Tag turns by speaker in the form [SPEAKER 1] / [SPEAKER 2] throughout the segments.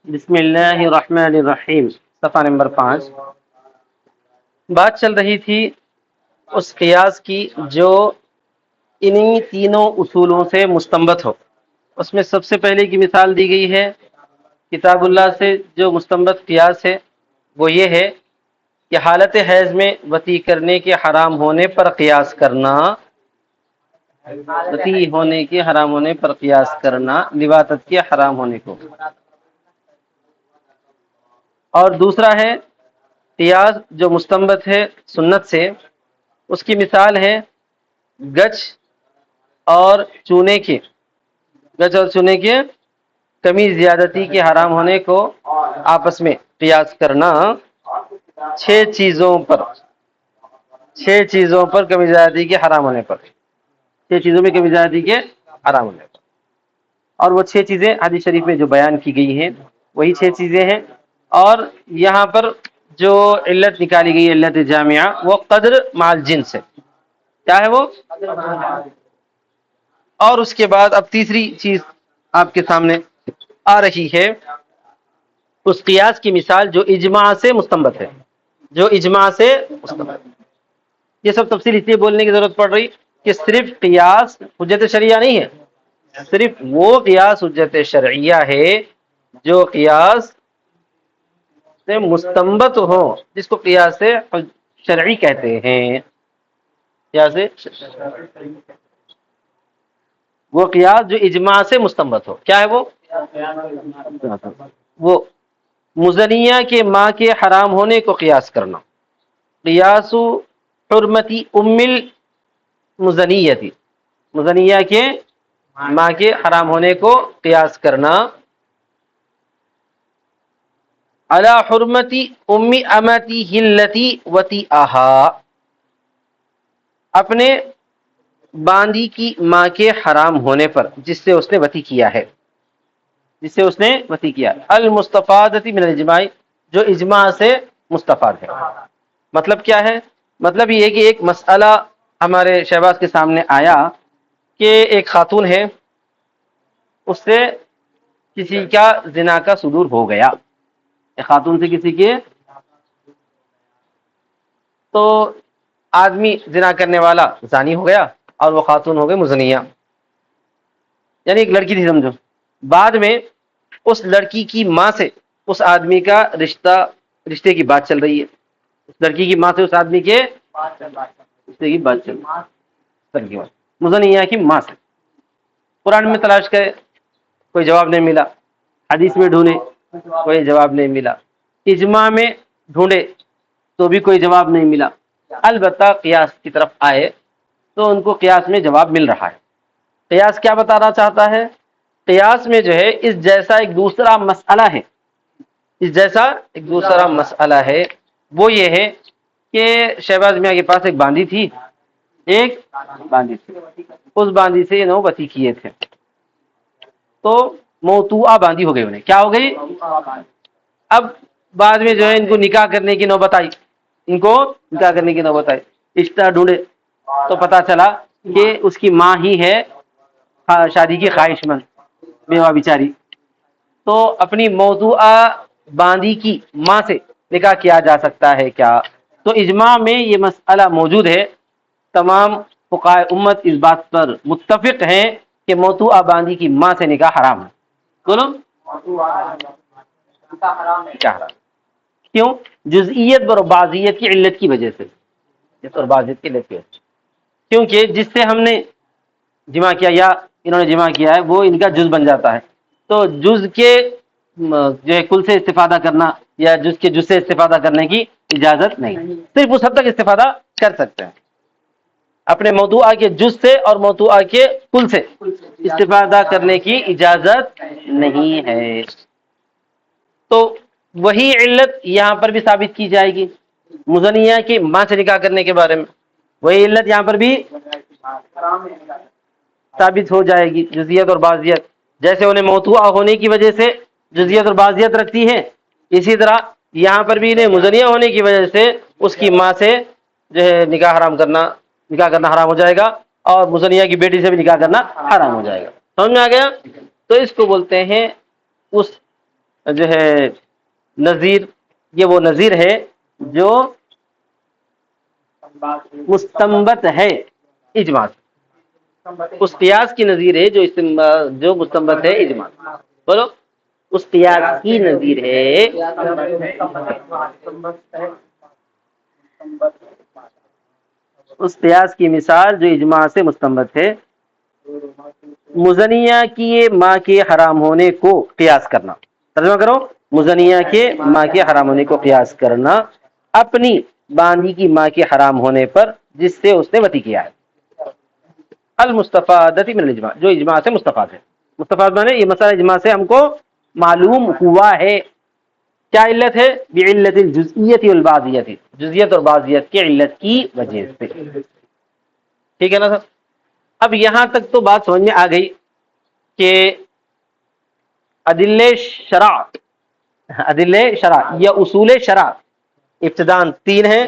[SPEAKER 1] بسم اللہ الرحمن الرحیم، صفحہ نمبر 5۔ بات چل رہی تھی اس قیاس کی جو انہی تینوں اصولوں سے مستنبت ہو۔ اس میں سب سے پہلے کی مثال دی گئی ہے کتاب اللہ سے جو مستنبت قیاس ہے وہ یہ ہے کہ حالت حیض میں وطی کرنے کے حرام ہونے پر قیاس کرنا، وطی ہونے کے حرام ہونے پر قیاس کرنا لواطت کے حرام ہونے کو۔ اور دوسرا ہے قیاس جو مستنبت ہے سنت سے، اس کی مثال ہے گچ اور چونے کے، گچ اور چونے کے کمی زیادتی کے حرام ہونے کو آپس میں قیاس کرنا چھ چیزوں پر کمی زیادتی کے حرام ہونے پر، چھ چیزوں میں کمی زیادتی کے حرام ہونے پر۔ اور وہ چھ چیزیں حدیث شریف میں جو بیان کی گئی ہیں وہی چھ چیزیں ہیں۔ اور یہاں پر جو علت نکالی گئی علت جامعہ وہ قدر مع الجنس ہے۔ کیا ہے وہ؟ اور اس کے بعد اب تیسری چیز آپ کے سامنے آ رہی ہے اس قیاس کی مثال جو اجماع سے مستنبت ہے، جو اجماع سے مستنبت ہے۔ یہ سب تفصیل اس لیے بولنے کی ضرورت پڑ رہی کہ صرف قیاس حجت شرعیہ نہیں ہے، صرف وہ قیاس حجت شرعیہ ہے جو قیاس سے مستنبت ہو، جس کو قیاس شرعی کہتے ہیں۔ قیاس وہ قیاس جو اجماع سے مستنبت ہو، کیا ہے وہ؟ وہ مزنیہ کے ماں کے حرام ہونے کو قیاس کرنا، قیاس حرمتی ام المزنیتی، مزنیہ کے ماں کے حرام ہونے کو قیاس کرنا علی حرمتی ام امتی ہلتی وتی آہا، اپنے باندی کی ماں کے حرام ہونے پر جس سے اس نے وتی کیا ہے، جس سے اس نے وتی کیا، المستفادتی من الاجماع، جو اجماع سے مستفاد ہے۔ مطلب کیا ہے؟ مطلب یہ ہے کہ ایک مسئلہ ہمارے شہباز کے سامنے آیا کہ ایک خاتون ہے، اس سے کسی کا زنا کا صدور ہو گیا، ایک خاتون سے کسی کے، تو آدمی زنا کرنے والا زانی ہو گیا اور وہ خاتون ہو گئی مزنیہ، یعنی ایک لڑکی تھی سمجھو۔ بعد میں اس لڑکی کی ماں سے اس آدمی کا رشتے کی بات چل رہی ہے، اس لڑکی کی ماں سے اس آدمی کے رشتے کی بات چل رہی ہے، مزنیہ کی ماں سے۔ قرآن میں تلاش کرے کوئی جواب نہیں ملا، حدیث میں ڈھونڈے کوئی جواب نہیں ملا، اجماع میں ڈھونڈے تو بھی کوئی جواب نہیں ملا۔ البتہ قیاس کی طرف آئے تو ان کو قیاس میں جواب مل رہا ہے۔ قیاس کیا بتانا چاہتا ہے؟ قیاس میں جو ہے اس جیسا ایک دوسرا مسئلہ ہے، اس جیسا ایک دوسرا مسئلہ ہے، وہ یہ ہے کہ شہباز میاں کے پاس ایک باندی تھی، ایک باندی تھی، اس باندی سے انہوں وتی کیے تھے، تو موتوعہ باندی ہو گئی، انہیں کیا ہو گئی؟ اب بعد میں جو ہے ان کو نکاح کرنے کی نوبت آئی، ان کو نکاح کرنے کی نوبت آئی، رشتہ ڈھونڈے تو پتا چلا کہ اس کی ماں ہی ہے شادی کی خواہش مند بیوہ بیچاری، تو اپنی موضوعہ باندی کی ماں سے نکاح کیا جا سکتا ہے کیا؟ تو اجماع میں یہ مسئلہ موجود ہے، تمام فقہائے امت اس بات پر متفق ہیں کہ موضوعہ باندی کی ماں سے نکاح حرام ہے۔ بولو کیا حرام؟ کیوں؟ جزئیت اور بعضیت کی علت کی وجہ سے، اور بعضیت کی علت کی وجہ سے، کیونکہ جس سے ہم نے جمع کیا یا انہوں نے جمع کیا ہے وہ ان کا جز بن جاتا ہے، تو جز کے جو ہے کل سے استفادہ کرنا یا جز کے جز سے استفادہ کرنے کی اجازت نہیں، صرف اس حد تک استفادہ کر سکتے ہیں، اپنے موضوعہ کے جز سے اور موضوعہ کے کل سے استفادہ کرنے کی اجازت نہیں ہے۔ تو وہی علت یہاں پر بھی ثابت کی جائے گی مزنیہ کی ماں سے نکاح کرنے کے بارے میں، وہی علت یہاں پر بھی ثابت ہو جائے گی، جزیت اور بعضیت، جیسے انہیں موضوعہ ہونے کی وجہ سے جزیت اور بعضیت رکھتی ہے، اسی طرح یہاں پر بھی انہیں مزنیہ ہونے کی وجہ سے اس کی ماں سے جو ہے نکاح کرنا حرام ہو جائے گا، اور مزنیہ کی بیٹی سے بھی نکاح کرنا حرام ہو جائے گا۔ سمجھ میں آ گیا؟ تو اس کو بولتے ہیں اس جو ہے نظیر، یہ وہ نظیر ہے جو مستنبت ہے اجماع سے، اس قیاس کی نظیر ہے جو مستنبت ہے اجماع سے. بولو، اس قیاس کی نظیر ہے، اس قیاس کی مثال جو اجماع سے مستنبت ہے. مزنیہ کی ماں کے حرام ہونے کو قیاس کرنا. ترجمہ کرو، مزنیہ کے ماں کے حرام ہونے کو قیاس کرنا اپنی باندھی کی ماں کے حرام ہونے پر جس سے اس نے وطی کیا ہے. المستفادۃ من الاجماع، جو اجماع سے مستفاد ہے. مستفاد مانے یہ مسئلہ اجماع سے ہم کو معلوم ہوا ہے. کیا علت ہے؟ بعلت الجزئیت والبعضیت، جزئیت اور بعضیت کی علت کی وجہ سے. ٹھیک ہے نا سر؟ اب یہاں تک تو بات سمجھ میں آ گئی کہ ادلے شرع یا اصول شرع ابتداءً 3 ہیں،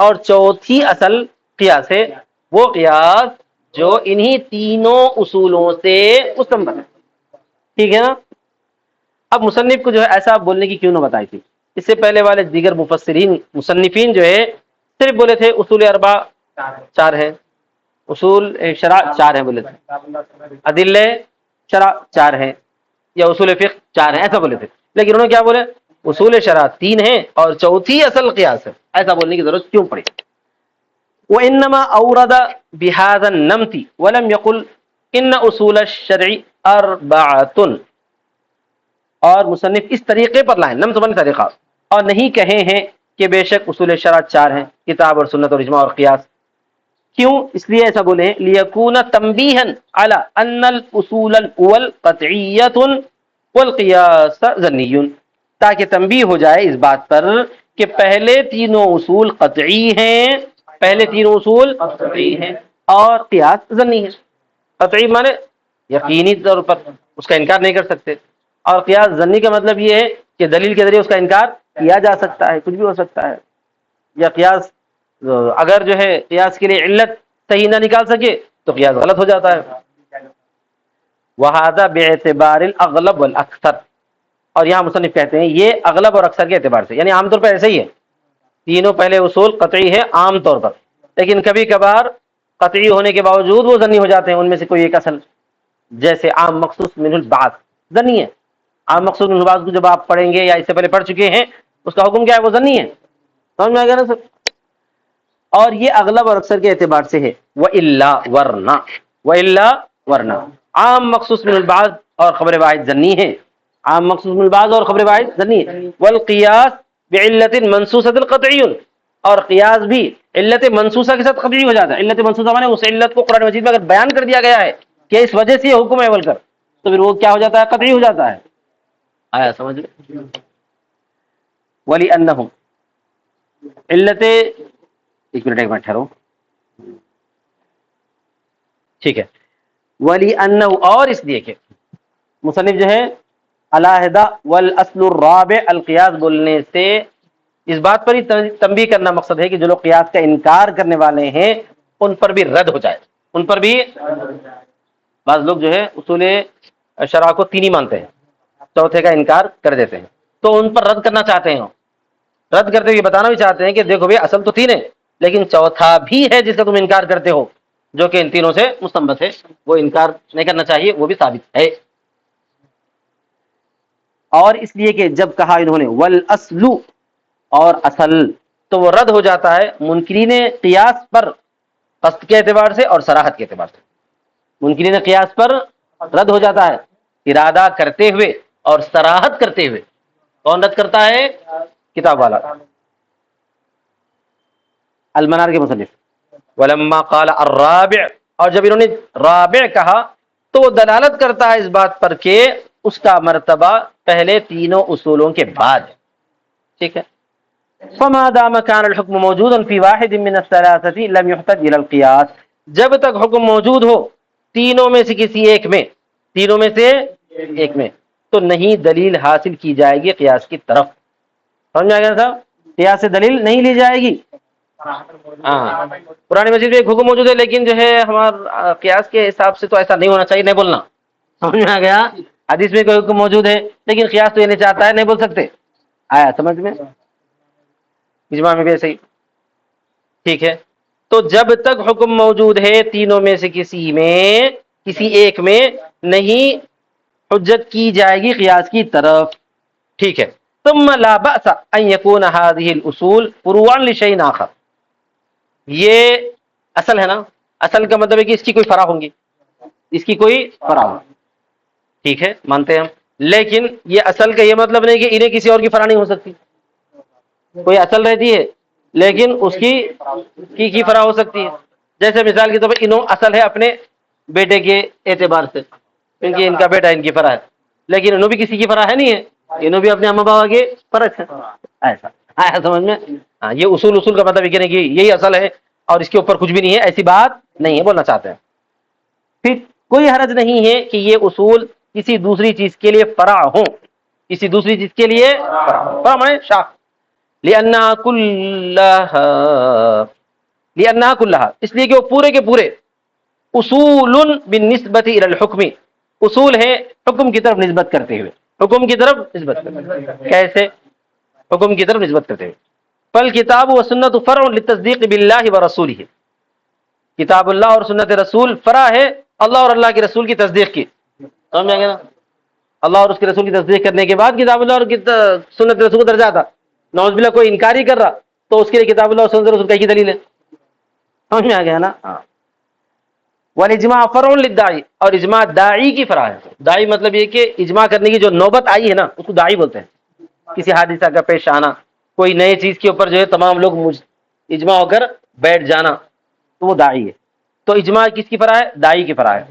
[SPEAKER 1] اور چوتھی اصل قیاس ہے، وہ قیاس جو انہی تینوں اصولوں سے مستنبت ہے. ٹھیک ہے نا؟ اب مصنف کو جو ہے ایسا بولنے کی کیوں نہ بتائی تھی؟ اس سے پہلے والے دیگر مفسرین مصنفین جو ہے صرف بولے تھے اصول اربع 4 ہے، اصول شرع 4 ہیں بولے تھے، ادلے شرع 4 ہیں، یا اصول فقہ 4 ہیں، ایسا بولے تھے. لیکن انہوں نے کیا بولے؟ اصول شرع 3 ہیں اور چوتھی اصل قیاس ہے. ایسا بولنے کی ضرورت کیوں پڑی؟ وانما اورد بهذا النمط ولم يقل ان اصول الشرع 4، اور مصنف اس طریقے پر لائیں، نمط بن طریقہ، اور نہیں کہے ہیں کہ بے شک اصول شرع 4 ہیں، کتاب اور سنت اور اجماع اور قیاس. کیوں اس لیے ایسا بولے ہیں؟ لیکون تنبیہا علی ان الاصول الاول قطعیۃ والقیاس ظنی، تاکہ تنبیہ ہو جائے اس بات پر کہ پہلے تینوں اصول قطعی ہیں، پہلے تینوں اصول قطعی ہیں اور قیاس ظنی ہے. قطعی مانے یقینی طور پر اس کا انکار نہیں کر سکتے، اور قیاس ظنی کا مطلب یہ ہے کہ دلیل کے ذریعے اس کا انکار کیا جا سکتا ہے، کچھ بھی ہو سکتا ہے. یا قیاس اگر جو ہے قیاس کے لیے علت صحیح نہ نکال سکے تو قیاس غلط ہو جاتا ہے. وہذا باعتبار الاغلب والاکثر، اور یہاں مصنف کہتے ہیں یہ اغلب اور اکثر کے اعتبار سے، یعنی عام طور پر ایسے ہی ہے، تینوں پہلے اصول قطعی ہے عام طور پر، لیکن کبھی کبھار قطعی ہونے کے باوجود وہ ظنی ہو جاتے ہیں، ان میں سے کوئی ایک اصل، جیسے عام مخصوص منہ البعض ظنی ہے. عام مخصوص منہ البعض کو جب آپ پڑھیں گے یا اس سے پہلے پڑھ چکے ہیں، اس کا حکم کیا ہے؟ وہ ظنی ہے. سمجھ میں آ گیا نا سر؟ اور یہ اغلب اور اکثر کے اعتبار سے ہے. وَإِلَّا ورنہ عام مخصوص من البعض اور خبر واحد ظنی ہے، عام مخصوص من البعض اور خبر واحد ظنی ہے. والقیاس بعلت منصوصۃ قطعی، اور قیاس بھی علت منصوصہ کے ساتھ قطعی ہو جاتا ہے. علت منصوصہ مانے اس علت کو قرآن مجید میں اگر بیان کر دیا گیا ہے کہ اس وجہ سے یہ حکم ہے عمل کر، تو پھر وہ کیا ہو جاتا ہے؟ قطعی ہو جاتا ہے. آیا سمجھ لیں؟ وَلِأَنَّهُمْ علت، ایک منٹ ٹھہرو، ٹھیک ہے. وَلِأَنَّهُ، اور اس لیے کہ مصنف جو ہے علیحدہ والاصل الرابع القیاس بولنے سے اس بات پر ہی تنبیہ کرنا مقصد ہے کہ جو لوگ قیاس کا انکار کرنے والے ہیں ان پر بھی رد ہو جائے، ان پر بھی. بعض لوگ جو ہے اصول شرع کو 3 ہی مانتے ہیں، چوتھے کا انکار کر دیتے ہیں، تو ان پر رد کرنا چاہتے ہیں. رد کرتے ہوئے بتانا بھی چاہتے ہیں کہ دیکھو بھائی اصل تو 3 ہے، لیکن چوتھا بھی ہے جس کا تم انکار کرتے ہو، جو کہ ان تینوں سے مستنبت ہے، وہ انکار نہیں کرنا چاہیے، وہ بھی ثابت ہے. اور اس لیے کہ جب کہا انہوں نے والاصل، اور اصل، تو وہ رد ہو جاتا ہے منکرین قیاس پر قصد کے اعتبار سے اور صراحت کے اعتبار سے. منکرین قیاس پر رد ہو جاتا ہے ارادہ کرتے ہوئے اور صراحت کرتے ہوئے. کون رد کرتا ہے؟ کتاب والا، المنار کے مصنف. ولما قال الرابع، اور جب انہوں نے رابع کہا تو وہ دلالت کرتا ہے اس بات پر کہ اس کا مرتبہ پہلے تینوں اصولوں کے بعد ہے. ٹھیک ہے. فما دام كان الحكم موجودا في واحد من الثلاثه لم يحتج الى القياس، جب تک حکم موجود ہو تینوں میں سے کسی ایک میں، تینوں میں سے ایک میں، تو نہیں دلیل حاصل کی جائے گی قیاس کی طرف. سمجھ آ گیا صاحب؟ قیاس سے دلیل نہیں لی جائے گی. ہاں، قرآن مجید میں ایک حکم موجود ہے، لیکن جو ہے ہمارا قیاس کے حساب سے تو ایسا نہیں ہونا چاہیے، نہیں بولنا. سمجھ میں آ گیا؟ حدیث میں کوئی حکم موجود ہے لیکن قیاس تو یہ نہیں چاہتا ہے، نہیں بول سکتے. آیا سمجھ میں؟ اجماع میں بھی ایسے ہی. ٹھیک ہے، تو جب تک حکم موجود ہے تینوں میں سے کسی ایک میں نہیں حجت کی جائے گی قیاس کی طرف. ٹھیک ہے. ثم لا بأس ان يكون هذه الاصول فروعا لشيء آخر. یہ اصل ہے نا، اصل کا مطلب ہے کہ اس کی کوئی فرع ہوں گی، اس کی کوئی فرع ہوں. ٹھیک ہے، مانتے ہیں ہم. لیکن یہ اصل کا یہ مطلب نہیں کہ انہیں کسی اور کی فرع نہیں ہو سکتی. کوئی اصل رہتی ہے لیکن اس کی فرع ہو سکتی ہے. جیسے مثال کے طور پر انہوں اصل ہے اپنے بیٹے کے اعتبار سے، کیونکہ ان کا بیٹا ان کی فرع ہے، لیکن انہوں بھی کسی کی فرع ہے نہیں ہے، انہوں بھی اپنے اما بابا کے فرق ہے. ایسا آیا سمجھ میں؟ ہاں، یہ اصول کا مطلب یہ کہ یہی اصل ہے اور اس کے اوپر کچھ بھی نہیں ہے، ایسی بات نہیں ہے، بولنا چاہتے ہیں. پھر کوئی حرج نہیں ہے کہ یہ اصول کسی دوسری چیز کے لیے فرع ہوں، کسی دوسری چیز کے لیے فرع مانے شاخ. لأنها كلها اس لیے کہ وہ پورے کے پورے اصول بالنسبت الى الحکم، اصول ہیں حکم کی طرف نسبت کرتے ہوئے، حکم کی طرف نسبت کرتے ہوئے. کیسے حکم کی طرف نسبت کرتے ہوئے؟ فالکتاب والسنت فرع للتصدیق باللہ ورسولہ، کتاب اللہ اور سنت رسول فرع ہے اللہ اور اللہ کے رسول کی تصدیق کی. سمجھ میں آ گیا نا؟ اللہ اور اس کے رسول کی تصدیق کرنے کے بعد کتاب اللہ اور سنت رسول کو درجہ آتا. نعوذ باللہ کوئی انکاری کر رہا تو اس کے لیے کتاب اللہ اور سنت رسول کی دلیل ہے. سمجھ میں آ گیا نا؟ ہاں. والاجماع فرع للداعی، اور اجماع داعی کی فرع ہے. داعی مطلب یہ کہ اجماع کرنے کی جو نوبت آئی ہے نا اس کو داعی بولتے ہیں. کسی حادثہ کا پیش آنا، کوئی نئے چیز کے اوپر جو ہے تمام لوگ اجماع ہو کر بیٹھ جانا، تو وہ داعی ہے. تو اجماع کس کی فرع ہے؟ داعی کی فرع ہے.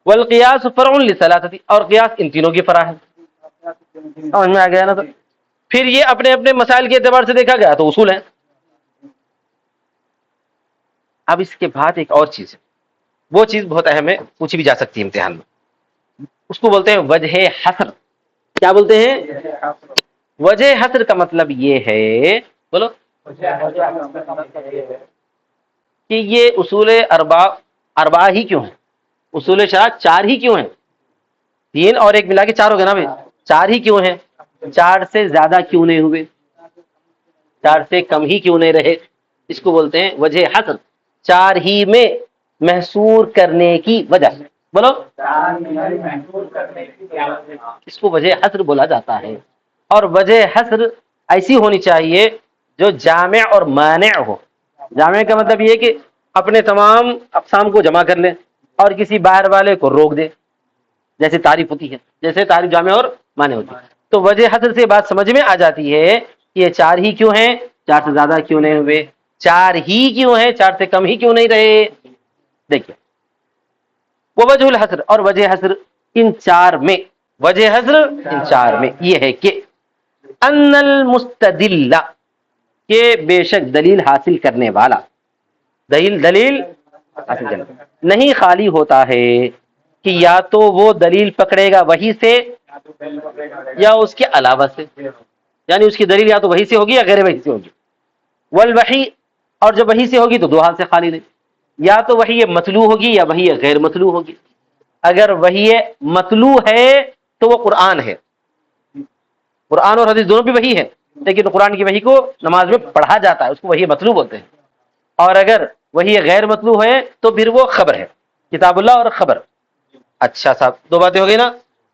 [SPEAKER 1] والقیاس فرع للثلاثہ، اور قیاس ان تینوں کی فرع ہے. سمجھ میں آ گیا نا؟ تو پھر یہ اپنے اپنے مسائل کے اعتبار سے دیکھا گیا تو اصول ہے. اب اس کے بعد ایک اور چیز ہے، وہ چیز بہت اہم ہے، پوچھی بھی جا سکتی ہے امتحان میں. اس کو بولتے ہیں وجہ حصر. کیا بولتے ہیں؟ وجہ حصر کا مطلب یہ ہے، بولو، کہ یہ اصول اربع ہی کیوں ہیں؟ اصول شرع چار ہی کیوں ہیں؟ تین اور ایک ملا کے چار ہو گئے نا بھائی. چار ہی کیوں ہیں؟ چار سے زیادہ کیوں نہیں ہوئے؟ چار سے کم ہی کیوں نہیں رہے؟ اس کو بولتے ہیں وجہ حصر. چار ہی میں محصور کرنے کی وجہ. بولو، اس کو وجہ حصر بولا جاتا ہے. اور وجہ حصر ایسی ہونی چاہیے جو جامع اور مانع ہو. جامع کا مطلب یہ کہ اپنے تمام اقسام کو جمع کر لیں اور کسی باہر والے کو روک دے، جیسے تعریف ہوتی ہے، جیسے تعریف جامع اور مانع ہوتی ہے. تو وجہ حصر سے بات سمجھ میں آ جاتی ہے کہ یہ چار ہی کیوں ہیں، چار سے زیادہ کیوں نہیں ہوئے، چار ہی کیوں ہیں، چار سے کم ہی کیوں نہیں رہے. دیکھیے، وہ وجہ الحصر، اور وجہ حصر ان چار میں، وجہ حصر ان چار میں یہ ہے کہ ان المستدل، کہ بے شک دلیل حاصل کرنے والا، دلیل حاصل کرنے نہیں خالی ہوتا ہے کہ یا تو وہ دلیل پکڑے گا وحی سے یا اس کے علاوہ سے، یعنی اس کی دلیل یا تو وحی سے ہوگی یا غیر وحی سے ہوگی. والوحی، اور جب وحی سے ہوگی تو دو حال سے خالی نہیں، یا تو وحی مطلوع ہوگی یا وحی غیر مطلوع ہوگی. اگر وحی مطلوع ہے تو وہ قرآن ہے، قرآن اور حدیث دونوں بھی وحی ہے، لیکن قرآن کی وحی کو نماز میں پڑھا جاتا ہے، اس کو وحی مطلوع بولتے ہیں. اور اگر وحی غیر مطلوع ہے تو پھر وہ خبر ہے، کتاب اللہ اور خبر. اچھا صاحب، دو باتیں ہو گئی نا.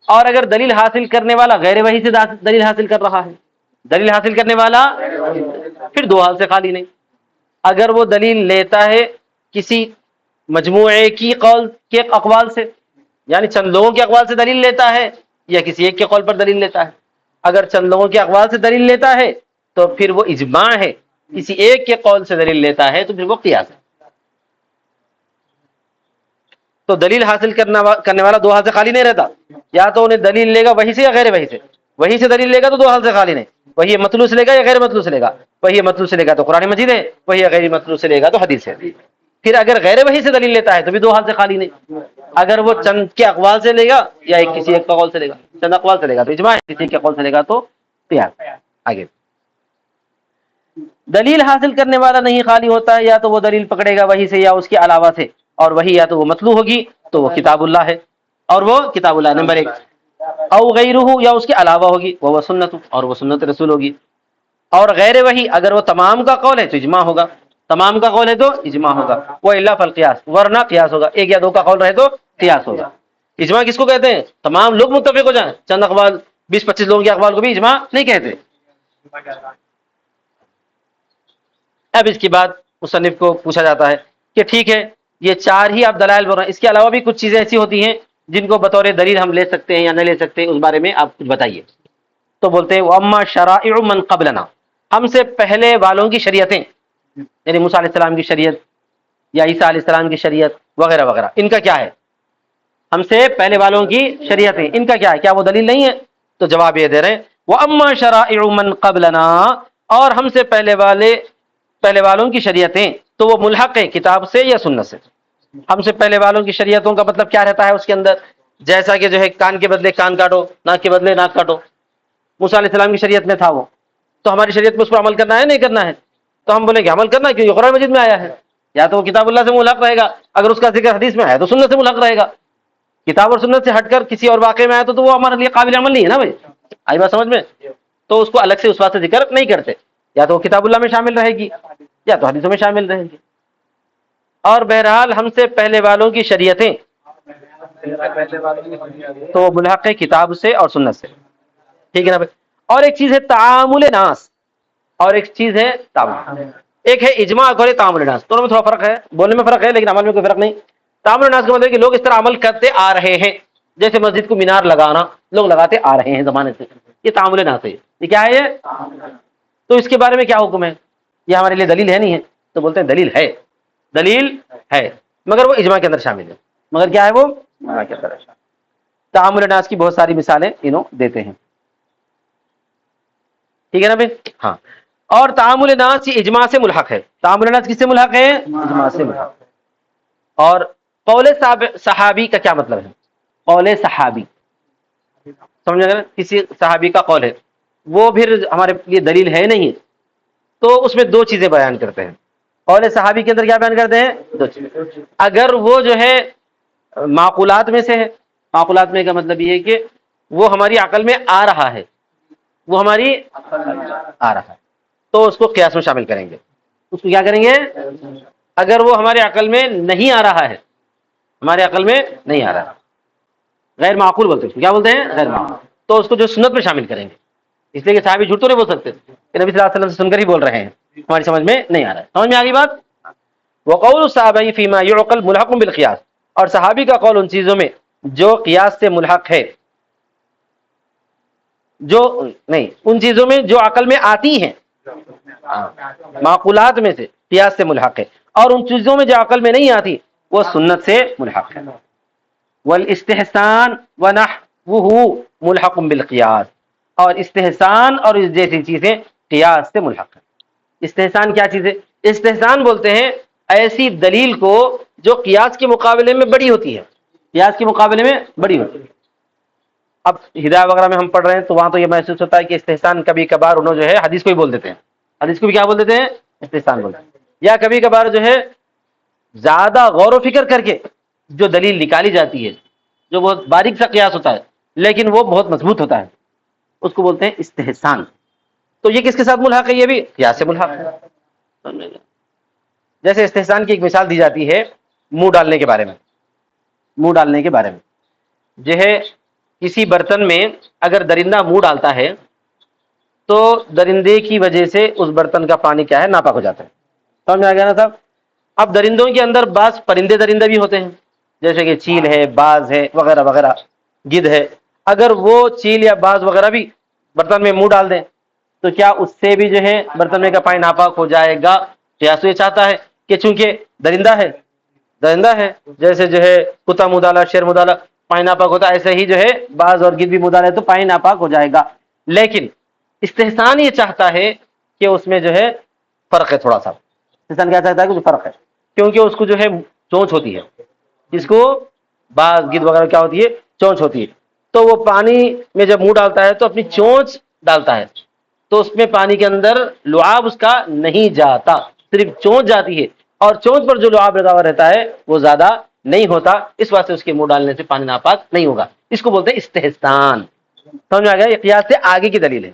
[SPEAKER 1] اور اگر دلیل حاصل کرنے والا غیر وحی سے دلیل حاصل کر رہا ہے، دلیل حاصل کرنے والا، پھر دو حال سے خالی نہیں. اگر وہ دلیل لیتا ہے کسی مجموعے کی قول کے اقوال سے، یعنی چند لوگوں کے اقوال سے دلیل لیتا ہے، یا کسی ایک کے قول پر دلیل لیتا ہے. اگر چند لوگوں کے اقوال سے دلیل لیتا ہے تو پھر وہ اجماع ہے، کسی ایک کے قول سے دلیل لیتا ہے تو پھر وہ قیاس ہے. تو دلیل حاصل کرنے والا دو حال سے خالی نہیں رہتا، یا تو انہیں دلیل لے گا وحی سے یا غیر وحی سے. وحی سے دلیل لے گا تو دو حال سے خالی نہیں، وہی مطلوع سے لے گا یا غیر مطلوع سے لے گا. وہی مطلوع سے لے گا تو قرآن مجید ہے، وہی غیر مطلوع سے لے گا تو حدیث ہے. پھر اگر غیر وحی سے دلیل لیتا ہے تو بھی دو حال سے خالی نہیں. اگر وہ چند کے اقوال سے لے گا یا کسی ایک قول سے لے گا، چند اقوال سے لے گا تو اجماع ہے، کسی کے قول سے لے گا تو قیاس. آگے، دلیل حاصل کرنے والا نہیں خالی ہوتا ہے، یا تو وہ دلیل پکڑے گا وحی سے یا اس کے علاوہ سے، اور وہی یا تو وہ مطلوع ہوگی تو وہ کتاب اللہ ہے، اور وہ کتاب اللہ نمبر ایک. او غیرہ یا اس کے علاوہ ہوگی، وہ سنت اور وہ سنت رسول ہوگی. اور غیر وہی اگر وہ تمام کا قول ہے تو اجماع ہوگا، تمام کا قول ہے تو اجماع ہوگا. وہ الا فالقیاس ورنہ قیاس ہوگا، ایک یا دو کا قول رہے تو قیاس ہوگا. اجماع کس کو کہتے ہیں؟ تمام لوگ متفق ہو جائیں، چند اقوال 20-25 لوگوں کے اقوال کو بھی اجماع نہیں کہتے. اب اس کے بعد مصنف کو پوچھا جاتا ہے کہ ٹھیک ہے یہ چار ہی آپ دلائل بول رہے ہیں، اس کے علاوہ بھی کچھ چیزیں ایسی ہوتی ہیں جن کو بطور دلیل ہم لے سکتے ہیں یا نہ لے سکتے، اس بارے میں آپ کچھ بتائیے. تو بولتے ہیں واما شرائع من قبلنا، ہم سے پہلے والوں کی شریعتیں، یعنی موسیٰ علیہ السلام کی شریعت یا عیسیٰ علیہ السلام کی شریعت وغیرہ وغیرہ، ان کا کیا ہے؟ ہم سے پہلے والوں کی شریعتیں ان کا کیا ہے؟ کیا وہ دلیل نہیں ہے؟ تو جواب یہ دے رہے ہیں واما شرائع من قبلنا، اور ہم سے پہلے والوں کی شریعتیں تو وہ ملحق ہے کتاب سے یا سنت سے. ہم سے پہلے والوں کی شریعتوں کا مطلب کیا رہتا ہے اس کے اندر؟ جیسا کہ جو ہے کان کے بدلے کان کاٹو، ناک کے بدلے ناک کاٹو. موسیٰ علیہ السلام کی شریعت میں تھا وہ، تو ہماری شریعت میں اس پر عمل کرنا ہے نہیں کرنا ہے؟ تو ہم بولیں گے عمل کرنا، کیونکہ قرآن مجید میں آیا ہے. یا تو وہ کتاب اللہ سے ملحق رہے گا، اگر اس کا ذکر حدیث میں ہے تو سنت سے ملحق رہے گا. کتاب اور سنت سے ہٹ کر کسی اور واقعے میں آیا تو وہ ہمارے لیے قابل عمل نہیں ہے نا بھائی. آئی بات سمجھ میں؟ تو اس کو الگ سے اس بات سے ذکر نہیں کرتے، یا تو وہ کتاب اللہ میں شامل رہے گی یا تو حدیثوں میں شامل رہے گی. اور بہرحال ہم سے پہلے والوں کی شریعتیں تو وہ ملحق ہے کتاب سے اور سنت سے. ٹھیک ہے نا بھائی. اور ایک چیز ہے تعامل ناس، اور ایک چیز ہے تعامل. ایک ہے اجماع اور تعامل ناس، دونوں میں تھوڑا فرق ہے، بولنے میں فرق ہے لیکن عمل میں کوئی فرق نہیں. تعامل ناس کا مطلب ہے کہ لوگ اس طرح عمل کرتے آ رہے ہیں، جیسے مسجد کو مینار لگانا لوگ لگاتے آ رہے ہیں زمانے سے، یہ تعامل ناس ہے. یہ کیا ہے یہ؟ تو اس کے بارے میں کیا حکم ہے؟ یہ ہمارے لیے دلیل ہے نہیں ہے؟ تو بولتے ہیں دلیل ہے، دلیل ہے مگر وہ اجماع کے اندر شامل ہے. مگر کیا ہے وہ؟ اجماع کے اندر. تعامل ناس کی بہت ساری مثالیں انہوں دیتے ہیں. ٹھیک ہے نا بھائی. ہاں. اور تعامل ناس یہ اجماع سے ملحق ہے. تعامل ناس کس سے ملحق ہے؟ اجماع سے ملحق. اور قول صحابی کا کیا مطلب ہے؟ قول صحابی سمجھا گیا؟ کسی صحابی کا قول ہے، وہ پھر ہمارے لیے دلیل ہے نہیں، تو اس میں دو چیزیں بیان کرتے ہیں. قول صحابی کے اندر کیا بیان کرتے ہیں؟ دو چیزیں. اگر وہ جو ہے معقولات میں سے ہے، معقولات میں کا مطلب یہ ہے کہ وہ ہماری عقل میں آ رہا ہے، وہ ہماری آ رہا ہے تو اس کو قیاس میں شامل کریں گے. اس کو کیا کریں گے؟ اگر وہ ہمارے عقل میں نہیں آ رہا ہے، ہمارے عقل میں نہیں آ رہا، غیر معقول بولتے ہیں. کیا بولتے ہیں؟ غیر معقول. تو اس کو جو سنت میں شامل کریں گے. اس لیے کہ صحابی جھوٹ تو نہیں بول سکتے کہ نبی صلی اللہ علیہ وسلم سے سن کر ہی بول رہے ہیں، ہماری سمجھ میں نہیں آ رہا ہے. سمجھ میں آ گئی بات؟ وقول الصحابہ فیما یعقل ملحق بالقیاس، اور صحابی کا قول ان چیزوں میں جو قیاس سے ملحق ہے، جو نہیں ان چیزوں میں جو عقل میں آتی ہیں، معقولات میں سے قیاس سے ملحق ہے، اور ان چیزوں میں جو عقل میں نہیں آتی وہ سنت سے ملحق ہے. والاستحسان ونحوہ ملحق بالقیاس، اور استحسان اور اس جیسی چیزیں قیاس سے ملحق ہے. استحسان کیا چیز ہے؟ استحسان بولتے ہیں ایسی دلیل کو جو قیاس کے مقابلے میں بڑی ہوتی ہے، قیاس کے مقابلے میں بڑی ہوتی ہے. اب ہدایہ وغیرہ میں ہم پڑھ رہے ہیں تو وہاں تو یہ محسوس ہوتا ہے کہ استحسان کبھی کبھار انہوں جو ہے حدیث کو ہی بول دیتے ہیں، حدیث کو بھی کیا بول دیتے ہیں؟ استحسان بولتے ہیں. یا کبھی کبھار جو ہے زیادہ غور و فکر کر کے جو دلیل نکالی جاتی ہے، جو بہت باریک سا قیاس ہوتا ہے لیکن وہ بہت مضبوط ہوتا ہے، اس کو بولتے ہیں استحسان. تو یہ کس کے ساتھ ملحق ہے؟ یہ بھی قیاس سے ملحق ہے. جیسے استحسان کی ایک مثال دی جاتی ہے منہ ڈالنے کے بارے میں. منہ ڈالنے کے بارے میں جو ہے کسی برتن میں اگر درندہ منہ ڈالتا ہے تو درندے کی وجہ سے اس برتن کا پانی کیا ہے؟ ناپاک ہو جاتا ہے. سمجھ میں آ گیا نا صاحب؟ اب درندوں کے اندر بعض پرندے درندے بھی ہوتے ہیں، جیسے کہ چیل ہے، باز ہے وغیرہ وغیرہ، گدھ ہے. اگر وہ چیل یا باز وغیرہ بھی برتن میں منہ ڈال دیں تو کیا اس سے بھی جو ہے برتن میں کا پانی ناپاک ہو جائے گا؟ قیاس یہ چاہتا ہے کہ چونکہ درندہ ہے جیسے جو ہے کتا منہ ڈالا، شیر منہ ڈالا، پانی ناپاک ہوتا ہے، ایسے ہی جو ہے باز اور گدھ بھی منہ ڈالے تو پانی ناپاک ہو جائے گا. لیکن استحسان یہ چاہتا ہے کہ اس میں جو ہے فرق ہے تھوڑا سا. استحسان کیا چاہتا ہے؟ کچھ فرق ہے، کیونکہ اس کو جو ہے چونچ ہوتی ہے، اس کو باز گدھ وغیرہ کیا ہوتی ہے؟ چونچ ہوتی ہے. تو وہ پانی میں جب منہ ڈالتا ہے تو اپنی چونچ ڈالتا ہے، تو اس میں پانی کے اندر لعاب اس کا نہیں جاتا، صرف چونچ جاتی ہے، اور چونچ پر جو لعاب لگا ہوا رہتا ہے وہ زیادہ نہیں ہوتا، اس واسطے اس کے منہ ڈالنے سے پانی ناپاک نہیں ہوگا. اس کو بولتے ہیں استحسان. سمجھ میں آ گیا؟ یہ قیاس سے آگے کی دلیل ہے.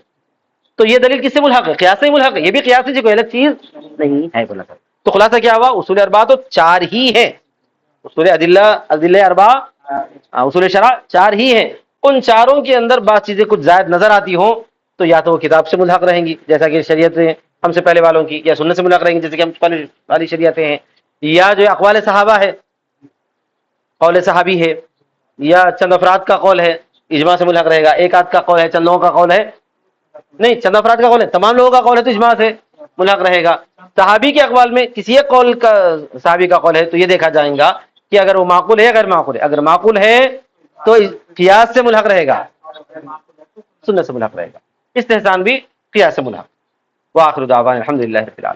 [SPEAKER 1] تو یہ دلیل کس سے ملحق ہے؟ قیاس سے ہی ملحق ہے. یہ بھی قیاس ہے جی، کوئی الگ چیز نہیں ہے بولا تھا. تو خلاصہ کیا ہوا؟ اصول اربعہ تو چار ہی ہیں. اصول ادلہ اربعہ، اصول شرع چار ہی ہیں. ان چاروں کے اندر بعض چیزیں کچھ زائد نظر آتی ہوں تو یا تو وہ کتاب سے ملحق رہیں گی جیسا کہ شریعت ہم سے پہلے والوں کی، یا سنت سے ملحق رہیں گی جیسے کہ ہم پہلے والی شریعتیں ہیں، یا جو اقوال صحابہ ہے، قول صحابی ہے، یا چند افراد کا قول ہے اجماع سے ملحق رہے گا. ایک آدھ کا قول ہے، چند لوگوں کا قول ہے، نہیں چند افراد کا قول ہے، تمام لوگوں کا قول ہے تو اجماع سے ملحق رہے گا. صحابی کے اقوال میں کسی ایک قول کا صحابی کا قول ہے تو یہ دیکھا جائے گا کہ اگر وہ معقول ہے یا غیر معقول ہے. اگر معقول ہے تو قیاس سے ملحق رہے گا، سنت سے ملحق رہے گا. استحسان بھی قیاس سے ملحق. وآخر دعوانا الحمدللہ رب العالمین.